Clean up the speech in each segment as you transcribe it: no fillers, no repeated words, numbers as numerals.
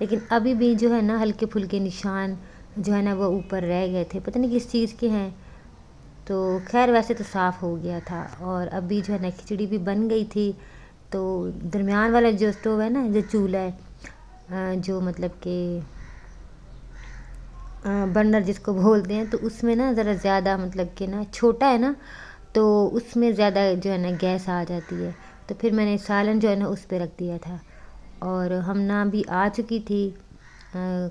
لیکن ابھی بھی جو ہے نا ہلکے پھلکے نشان جو ہے نا وہ اوپر رہ گئے تھے، پتہ نہیں کس چیز کے ہیں۔ تو خیر ویسے تو صاف ہو گیا تھا، اور ابھی جو ہے نا کھچڑی بھی بن گئی تھی۔ تو درمیان والا جو اسٹوو ہے نا، جو چولہا ہے، جو مطلب کہ برنر جس کو بولتے ہیں، تو اس میں نا ذرا زیادہ مطلب کہ نا چھوٹا ہے نا، تو اس میں زیادہ جو ہے نا گیس آ جاتی ہے۔ تو پھر میں نے سالن جو ہے نا اس پہ رکھ دیا تھا، اور ہمنا بھی آ چکی تھی،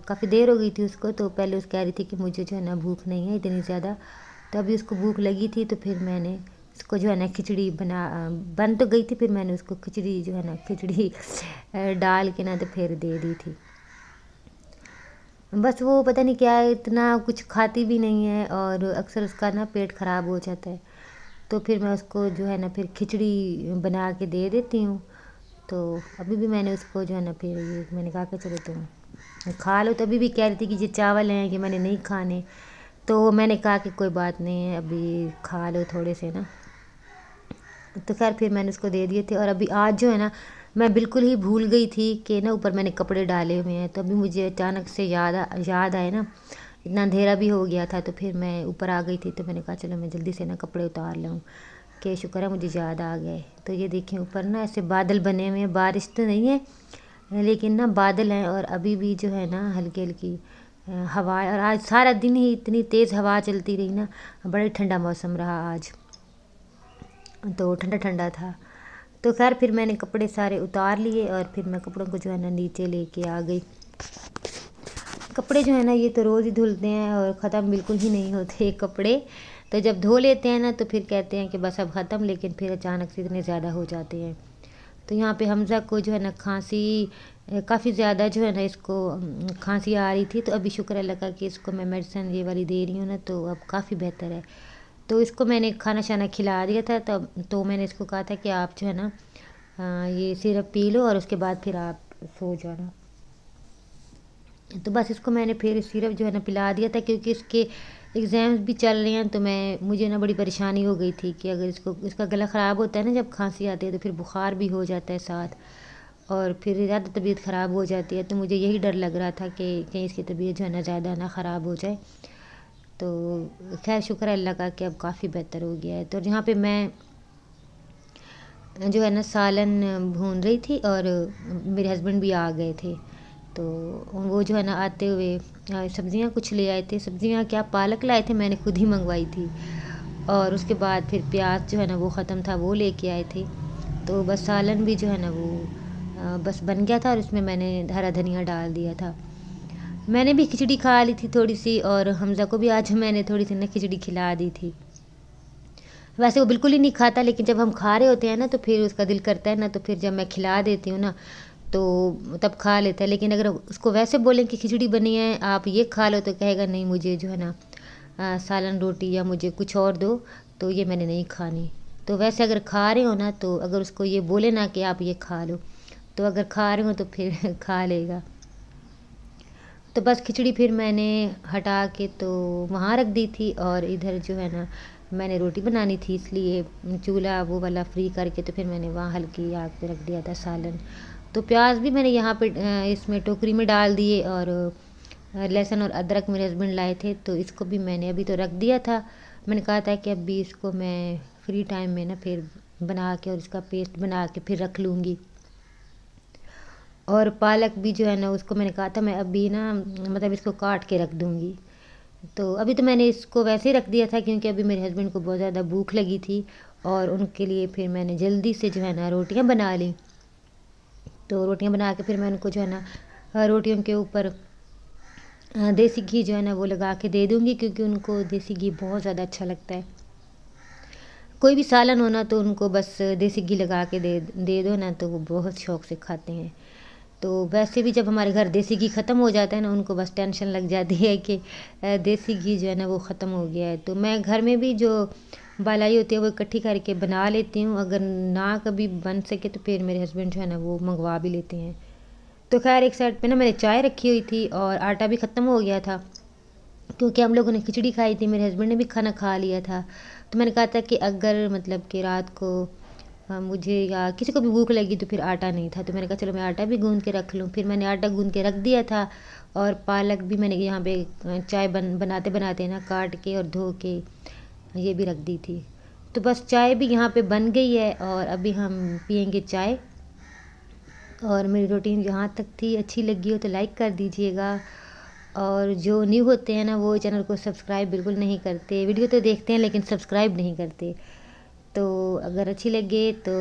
کافی دیر ہو گئی تھی اس کو۔ تو پہلے اس کہہ رہی تھی کہ مجھے جو ہے نا بھوک نہیں ہے اتنی زیادہ، تو ابھی اس کو بھوک لگی تھی، تو پھر میں نے اس کو جو ہے نا کھچڑی بن تو گئی تھی، پھر میں نے اس کو کھچڑی جو ہے نا کھچڑی ڈال کے نا تو پھر دے دی تھی۔ بس وہ پتہ نہیں کیا ہے، اتنا کچھ کھاتی بھی نہیں ہے، اور اکثر اس کا نا پیٹ خراب ہو جاتا ہے، تو پھر میں اس کو جو ہے نا پھر کھچڑی بنا کے دے دیتی ہوں۔ تو ابھی بھی میں نے اس کو جو ہے نا پھر میں نے کہا کہ چلو تم کھا لو، تو ابھی بھی کہہ رہی تھی کہ یہ چاول ہیں کہ میں نے نہیں کھانے، تو میں نے کہا کہ کوئی بات نہیں ہے، ابھی کھا لو تھوڑے سے نا۔ تو خیر پھر میں نے اس کو دے دیے تھے، اور ابھی آج جو ہے نا میں بالکل ہی بھول گئی تھی کہ نا اوپر میں نے کپڑے ڈالے ہوئے ہیں، تو ابھی مجھے اچانک سے یاد آئے نا، اتنا اندھیرا بھی ہو گیا تھا، تو پھر میں اوپر آ گئی تھی، تو میں نے کہا چلو میں جلدی سے نا کپڑے اتار لوں، کہ شکر ہے مجھے یاد آ گئے۔ تو یہ دیکھیں اوپر نا ایسے بادل بنے ہوئے ہیں، بارش تو نہیں ہے لیکن نا بادل ہیں، اور ابھی بھی جو ہے نا ہلکی ہلکی ہوا ہے، اور آج سارا دن ہی اتنی تیز ہوا چلتی رہی نا، بڑا ٹھنڈا موسم رہا آج، تو ٹھنڈا ٹھنڈا تھا۔ تو خیر پھر میں نے کپڑے سارے اتار لیے، اور پھر میں کپڑوں کو جو ہے نا نیچے لے کے آ گئی۔ کپڑے جو ہے نا یہ تو روز ہی دھلتے ہیں، اور ختم بالکل ہی نہیں ہوتے کپڑے، تو جب دھو لیتے ہیں نا تو پھر کہتے ہیں کہ بس اب ختم، لیکن پھر اچانک سے اتنے زیادہ ہو جاتے ہیں۔ تو یہاں پہ حمزہ کو جو ہے نا کھانسی کافی زیادہ جو ہے نا اس کو کھانسی آ رہی تھی، تو ابھی شکر اللہ کا کہ اس کو میں میڈیسن یہ والی دے رہی ہوں نا، تو اب کافی بہتر ہے۔ تو اس کو میں نے کھانا شانا کھلا دیا تھا، تو میں نے اس کو کہا تھا کہ آپ جو ہے نا یہ سیرپ پی لو، اور اس کے بعد پھر آپ سو جانا۔ تو بس اس کو میں نے پھر سیرپ جو ہے نا پلا دیا تھا، کیونکہ اس کے ایگزامز بھی چل رہے ہیں، تو مجھے نا بڑی پریشانی ہو گئی تھی کہ اگر اس کا گلا خراب ہوتا ہے نا جب کھانسی آتی ہے، تو پھر بخار بھی ہو جاتا ہے ساتھ، اور پھر زیادہ طبیعت خراب ہو جاتی ہے، تو مجھے یہی ڈر لگ رہا تھا کہ کہیں اس کی طبیعت جو ہے نا زیادہ نہ خراب ہو جائے۔ تو خیر شکر ہے اللہ کا کہ اب کافی بہتر ہو گیا ہے۔ تو جہاں پہ میں جو ہے نا سالن بھون رہی تھی، اور میرے ہسبینڈ بھی آ گئے تھے، تو وہ جو ہے نا آتے ہوئے سبزیاں کچھ لے آئے تھے، سبزیاں کیا پالک لائے تھے، میں نے خود ہی منگوائی تھی، اور اس کے بعد پھر پیاز جو ہے نا وہ ختم تھا، وہ لے کے آئے تھے، تو بس سالن بھی جو ہے نا وہ بس بن گیا تھا، اور اس میں میں نے ہرا دھنیا ڈال دیا تھا۔ میں نے بھی کھچڑی کھا لی تھی تھوڑی سی، اور حمزہ کو بھی آج میں نے تھوڑی سی نا کھچڑی کھلا دی تھی۔ ویسے وہ بالکل ہی نہیں کھاتا، لیکن جب ہم کھا رہے ہوتے ہیں نا تو پھر اس کا دل کرتا ہے نا، تو پھر جب میں کھلا دیتی ہوں نا تو تب کھا لیتا ہے، لیکن اگر اس کو ویسے بولیں کہ کھچڑی بنی ہے آپ یہ کھا لو، تو کہے گا نہیں مجھے جو ہے نا سالن روٹی یا مجھے کچھ اور دو، تو یہ میں نے نہیں کھانی۔ تو ویسے اگر کھا رہے ہو نا، تو اگر اس کو یہ بولے نا کہ آپ یہ کھا لو، تو اگر کھا رہے ہو تو پھر کھا لے گا۔ تو بس کھچڑی پھر میں نے ہٹا کے تو وہاں رکھ دی تھی، اور ادھر جو ہے نا میں نے روٹی بنانی تھی، اس لیے چولہا وہ والا فری کر کے تو پھر میں نے وہاں ہلکی آگ پہ رکھ دیا تھا سالن۔ تو پیاز بھی میں نے یہاں پہ اس میں ٹوکری میں ڈال دیے، اور لہسن اور ادرک میرے ہسبینڈ لائے تھے، تو اس کو بھی میں نے ابھی تو رکھ دیا تھا۔ میں نے کہا تھا کہ ابھی اس کو میں فری ٹائم میں نا پھر بنا کے اور اس کا پیسٹ بنا کے پھر رکھ لوں گی۔ اور پالک بھی جو ہے نا اس کو میں نے کہا تھا میں ابھی نا مطلب اس کو کاٹ کے رکھ دوں گی، تو ابھی تو میں نے اس کو ویسے ہی رکھ دیا تھا، کیونکہ ابھی میرے ہسبینڈ کو بہت زیادہ بھوک لگی تھی، اور ان کے لیے پھر میں نے جلدی سے جو ہے نا روٹیاں بنا لیں۔ تو روٹیاں بنا کے پھر میں ان کو جو ہے نا روٹیوں کے اوپر دیسی گھی جو ہے نا وہ لگا کے دے دوں گی، کیونکہ ان کو دیسی گھی بہت زیادہ اچھا لگتا ہے۔ کوئی بھی سالن ہونا تو ان کو بس دیسی گھی لگا کے دے دو نا، تو وہ بہت شوق سے کھاتے ہیں۔ تو ویسے بھی جب ہمارے گھر دیسی گھی ختم ہو جاتا ہے نا، ان کو بس ٹینشن لگ جاتی ہے کہ دیسی گھی جو ہے نا وہ ختم ہو گیا ہے۔ تو میں گھر میں بھی جو بالائی ہوتی ہے وہ اکٹھی کر کے بنا لیتی ہوں، اگر نہ کبھی بن سکے تو پھر میرے ہسبینڈ جو ہے نا وہ منگوا بھی لیتے ہیں۔ تو خیر ایک سائڈ پہ نا میں نے چائے رکھی ہوئی تھی، اور آٹا بھی ختم ہو گیا تھا، کیونکہ ہم لوگوں نے کھچڑی کھائی تھی، میرے ہسبینڈ نے بھی کھانا کھا لیا تھا، تو میں نے کہا تھا کہ اگر مطلب کہ رات کو مجھے یا کسی کو بھی بھوک لگی تو پھر آٹا نہیں تھا، تو میں نے کہا چلو میں آٹا بھی گوندھ کے رکھ لوں. پھر میں نے آٹا گوندھ کے رکھ دیا تھا، اور پالک بھی میں نے یہاں پہ چائے بناتے بناتے نا کاٹ کے اور دھو کے یہ بھی رکھ دی تھی. تو بس چائے بھی یہاں پہ بن گئی ہے، اور ابھی ہم پئیں گے چائے. اور میری روٹین جہاں تک تھی، اچھی لگی ہو تو لائک کر دیجیے گا، اور جو نیو ہوتے ہیں نا وہ چینل کو سبسکرائب بالکل نہیں کرتے، ویڈیو تو دیکھتے ہیں لیکن سبسکرائب نہیں کرتے. تو اگر اچھی لگے تو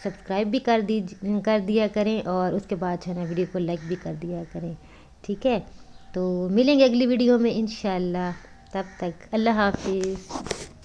سبسکرائب بھی کر دیا کریں، اور اس کے بعد جو ہے نا ویڈیو کو لائک بھی کر دیا کریں. ٹھیک ہے، تو ملیں گے اگلی ویڈیو میں انشاءاللہ. تب تک اللہ حافظ.